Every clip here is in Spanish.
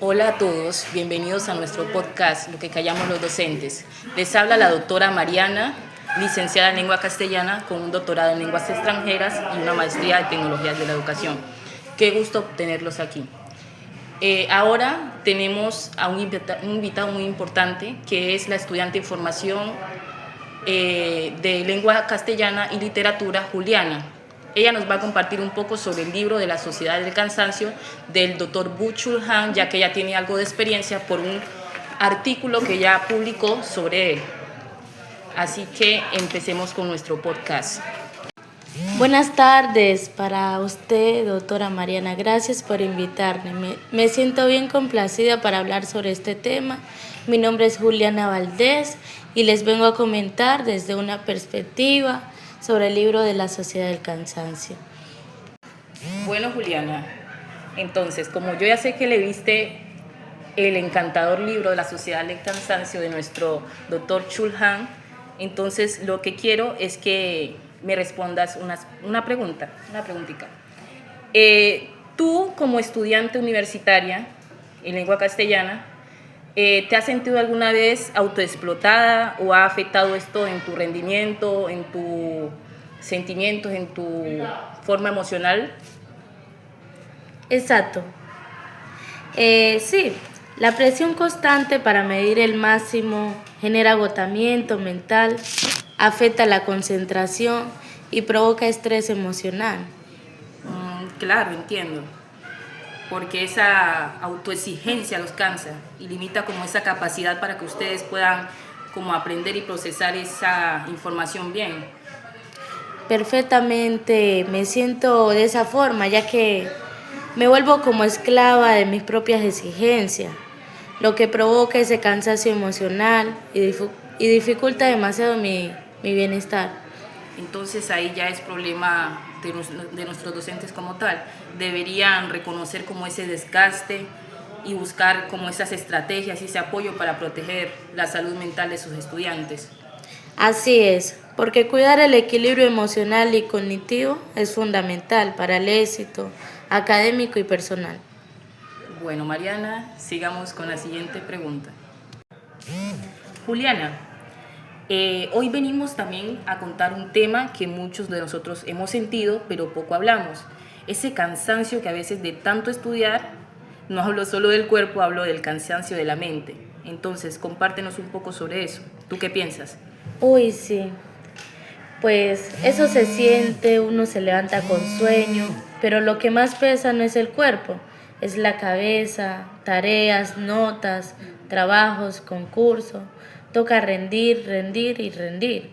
Hola a todos, bienvenidos a nuestro podcast, Lo que callamos los docentes. Les habla la doctora Mariana, licenciada en lengua castellana con un doctorado en lenguas extranjeras y una maestría de tecnologías de la educación. Qué gusto tenerlos aquí. Ahora tenemos a un invitado muy importante, que es la estudiante en formación de lengua castellana y literatura, Juliana. Ella nos va a compartir un poco sobre el libro de la Sociedad del Cansancio del Dr. Byung-Chul Han, ya que ella tiene algo de experiencia por un artículo que ella publicó sobre él. Así que empecemos con nuestro podcast. Buenas tardes para usted, doctora Mariana. Gracias por invitarme. Me siento bien complacida para hablar sobre este tema. Mi nombre es Juliana Valdés y les vengo a comentar desde una perspectiva sobre el libro de la Sociedad del Cansancio. Bueno, Juliana, entonces, como yo ya sé que le viste el encantador libro de la Sociedad del Cansancio de nuestro doctor Chul Han, entonces lo que quiero es que me respondas una preguntita. Tú, como estudiante universitaria en lengua castellana, ¿te has sentido alguna vez autoexplotada o ha afectado esto en tu rendimiento, en tus sentimientos, en tu forma emocional? Exacto. Sí, la presión constante para medir el máximo genera agotamiento mental, afecta la concentración y provoca estrés emocional. Claro, entiendo. Porque esa autoexigencia los cansa y limita como esa capacidad para que ustedes puedan como aprender y procesar esa información bien. Perfectamente, me siento de esa forma, ya que me vuelvo como esclava de mis propias exigencias, lo que provoca ese cansancio emocional y dificulta demasiado mi bienestar. Entonces ahí ya es problema de nuestros docentes como tal. Deberían reconocer como ese desgaste y buscar como esas estrategias y ese apoyo para proteger la salud mental de sus estudiantes. Así es, porque cuidar el equilibrio emocional y cognitivo es fundamental para el éxito académico y personal. Bueno, Mariana, sigamos con la siguiente pregunta. Juliana, hoy venimos también a contar un tema que muchos de nosotros hemos sentido, pero poco hablamos. Ese cansancio que a veces de tanto estudiar, no hablo solo del cuerpo, hablo del cansancio de la mente. Entonces, compártenos un poco sobre eso. ¿Tú qué piensas? Uy, sí, pues eso se siente, uno se levanta con sueño, pero lo que más pesa no es el cuerpo, es la cabeza, tareas, notas, trabajos, concursos. Toca rendir, rendir y rendir.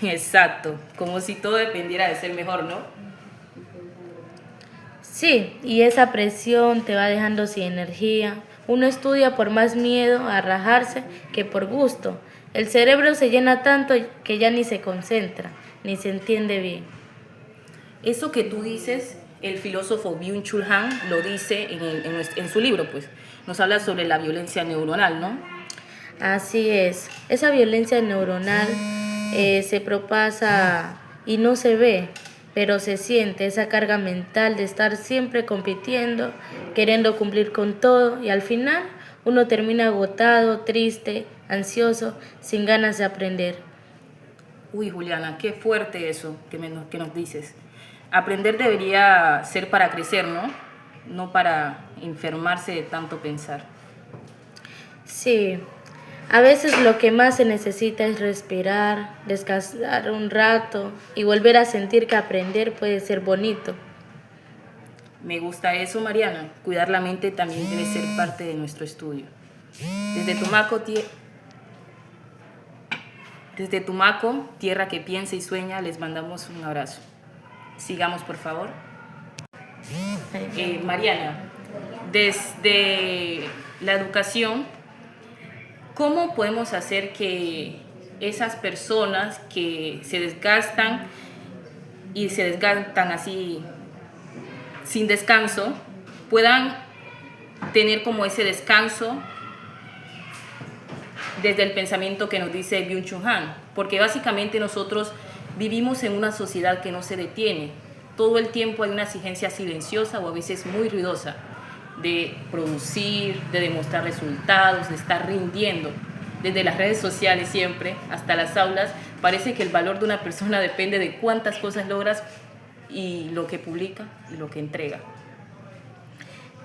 Exacto, como si todo dependiera de ser mejor, ¿no? Sí, y esa presión te va dejando sin energía. Uno estudia por más miedo a rajarse que por gusto. El cerebro se llena tanto que ya ni se concentra, ni se entiende bien. Eso que tú dices, el filósofo Byung-Chul Han lo dice en su libro, pues. Nos habla sobre la violencia neuronal, ¿no? Así es, esa violencia neuronal se propasa y no se ve, pero se siente esa carga mental de estar siempre compitiendo, queriendo cumplir con todo y al final uno termina agotado, triste, ansioso, sin ganas de aprender. Uy, Juliana, qué fuerte eso que nos dices. Aprender debería ser para crecer, ¿no? No para enfermarse de tanto pensar. Sí, a veces lo que más se necesita es respirar, descansar un rato y volver a sentir que aprender puede ser bonito. Me gusta eso, Mariana. Cuidar la mente también debe ser parte de nuestro estudio. Desde Tumaco, tierra que piensa y sueña, les mandamos un abrazo. Sigamos, por favor. Mariana, desde la educación, ¿cómo podemos hacer que esas personas que se desgastan y se desgastan así sin descanso, puedan tener como ese descanso desde el pensamiento que nos dice Byung-Chul Han? Porque básicamente nosotros vivimos en una sociedad que no se detiene. Todo el tiempo hay una exigencia silenciosa o a veces muy ruidosa de producir, de demostrar resultados, de estar rindiendo. Desde las redes sociales siempre hasta las aulas, parece que el valor de una persona depende de cuántas cosas logras y lo que publica y lo que entrega.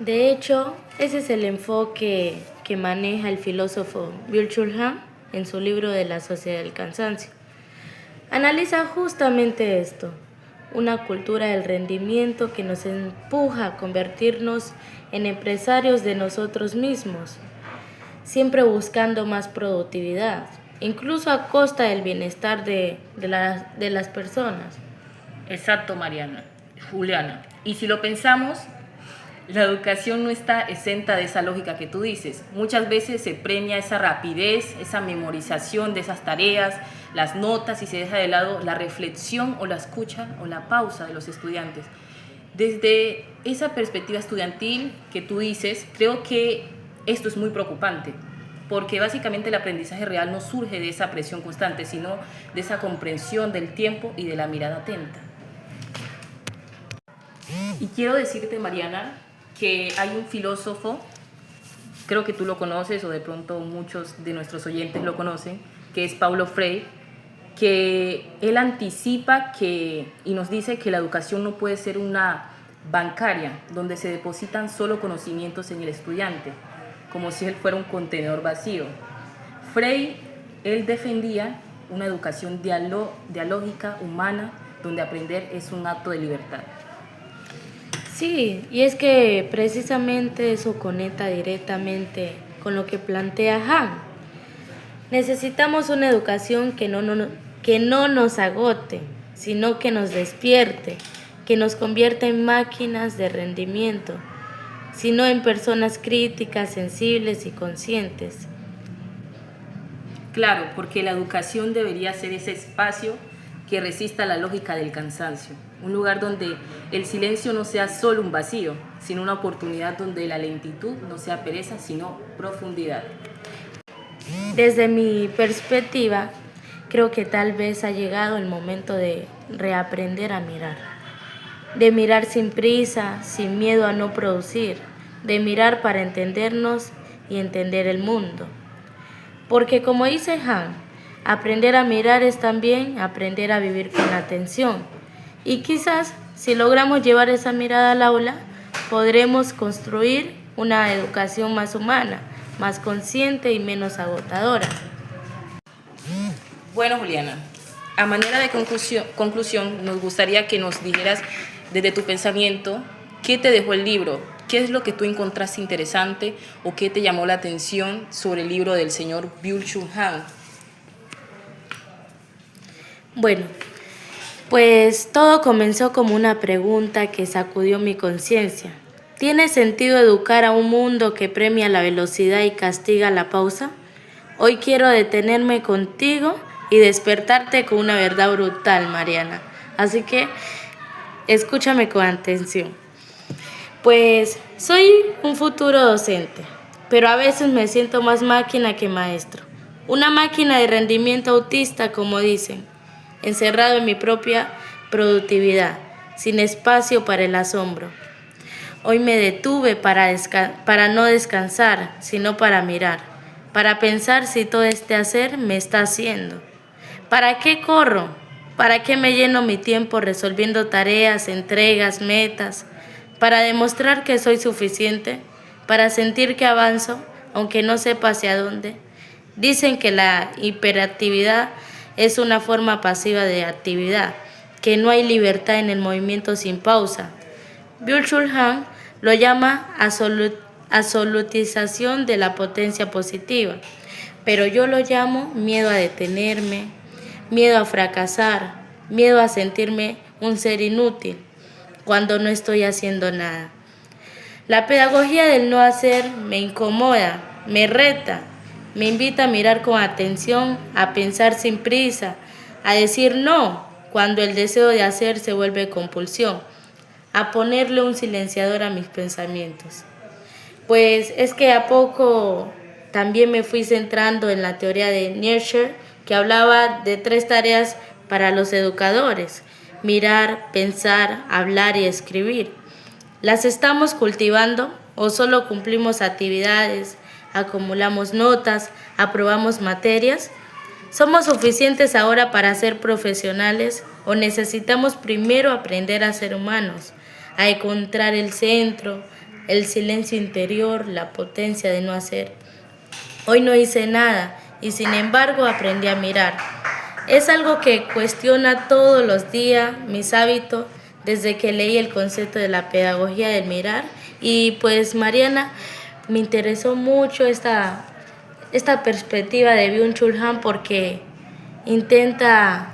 De hecho, ese es el enfoque que maneja el filósofo Byung-Chul Han en su libro de la Sociedad del Cansancio. Analiza justamente esto, una cultura del rendimiento que nos empuja a convertirnos en empresarios de nosotros mismos, siempre buscando más productividad, incluso a costa del bienestar de las personas. Exacto, Juliana. Y si lo pensamos, la educación no está exenta de esa lógica que tú dices. Muchas veces se premia esa rapidez, esa memorización de esas tareas, las notas, y se deja de lado la reflexión o la escucha o la pausa de los estudiantes. Desde esa perspectiva estudiantil que tú dices, creo que esto es muy preocupante, porque básicamente el aprendizaje real no surge de esa presión constante, sino de esa comprensión del tiempo y de la mirada atenta. Y quiero decirte, Mariana, que hay un filósofo, creo que tú lo conoces o de pronto muchos de nuestros oyentes lo conocen, que es Paulo Freire, que él anticipa y nos dice que la educación no puede ser una bancaria donde se depositan solo conocimientos en el estudiante, como si él fuera un contenedor vacío. Freire, él defendía una educación dialógica, humana, donde aprender es un acto de libertad. Sí, y es que precisamente eso conecta directamente con lo que plantea Han. Necesitamos una educación que no nos agote, sino que nos despierte, que nos convierta en máquinas de rendimiento, sino en personas críticas, sensibles y conscientes. Claro, porque la educación debería ser ese espacio que resista la lógica del cansancio, un lugar donde el silencio no sea solo un vacío, sino una oportunidad donde la lentitud no sea pereza, sino profundidad. Desde mi perspectiva, creo que tal vez ha llegado el momento de reaprender a mirar, de mirar sin prisa, sin miedo a no producir, de mirar para entendernos y entender el mundo. Porque como dice Han, aprender a mirar es también aprender a vivir con atención. Y quizás, si logramos llevar esa mirada al aula, podremos construir una educación más humana, más consciente y menos agotadora. Bueno, Juliana, a manera de conclusión, nos gustaría que nos dijeras desde tu pensamiento qué te dejó el libro, qué es lo que tú encontraste interesante o qué te llamó la atención sobre el libro del señor Byung-Chul Han. Bueno, pues todo comenzó como una pregunta que sacudió mi conciencia. ¿Tiene sentido educar a un mundo que premia la velocidad y castiga la pausa? Hoy quiero detenerme contigo y despertarte con una verdad brutal, Mariana. Así que escúchame con atención. Pues soy un futuro docente, pero a veces me siento más máquina que maestro. Una máquina de rendimiento autista, como dicen, encerrado en mi propia productividad, sin espacio para el asombro. Hoy me detuve para no descansar, sino para mirar, para pensar si todo este hacer me está haciendo. ¿Para qué corro? ¿Para qué me lleno mi tiempo resolviendo tareas, entregas, metas? ¿Para demostrar que soy suficiente? ¿Para sentir que avanzo, aunque no sepa hacia dónde? Dicen que la hiperactividad es una forma pasiva de actividad, que no hay libertad en el movimiento sin pausa. Byung-Chul Han lo llama absolutización de la potencia positiva, pero yo lo llamo miedo a detenerme, miedo a fracasar, miedo a sentirme un ser inútil cuando no estoy haciendo nada. La pedagogía del no hacer me incomoda, me reta, me invita a mirar con atención, a pensar sin prisa, a decir no cuando el deseo de hacer se vuelve compulsión, a ponerle un silenciador a mis pensamientos. Pues es que a poco también me fui centrando en la teoría de Nietzsche, que hablaba de 3 tareas para los educadores: mirar, pensar, hablar y escribir. ¿Las estamos cultivando o solo cumplimos actividades, acumulamos notas, aprobamos materias? ¿Somos suficientes ahora para ser profesionales o necesitamos primero aprender a ser humanos, a encontrar el centro, el silencio interior, la potencia de no hacer? Hoy no hice nada y sin embargo aprendí a mirar. Es algo que cuestiona todos los días mis hábitos desde que leí el concepto de la pedagogía del mirar. Y pues Mariana, me interesó mucho esta perspectiva de Byung-Chul Han porque intenta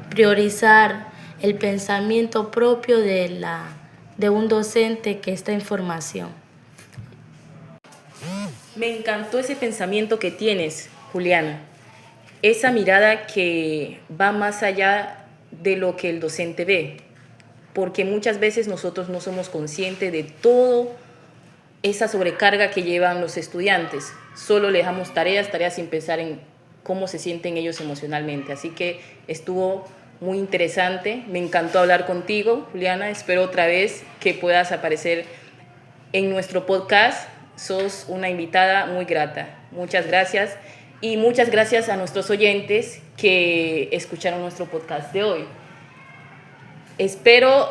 priorizar el pensamiento propio de un docente que está en formación. Me encantó ese pensamiento que tienes, Juliana. Esa mirada que va más allá de lo que el docente ve, porque muchas veces nosotros no somos conscientes de toda esa sobrecarga que llevan los estudiantes. Solo le dejamos tareas sin pensar en cómo se sienten ellos emocionalmente. Así que estuvo muy interesante. Me encantó hablar contigo, Juliana. Espero otra vez que puedas aparecer en nuestro podcast. Sos una invitada muy grata. Muchas gracias. Y muchas gracias a nuestros oyentes que escucharon nuestro podcast de hoy. Espero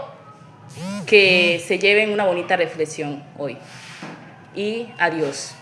que se lleven una bonita reflexión hoy. Y adiós.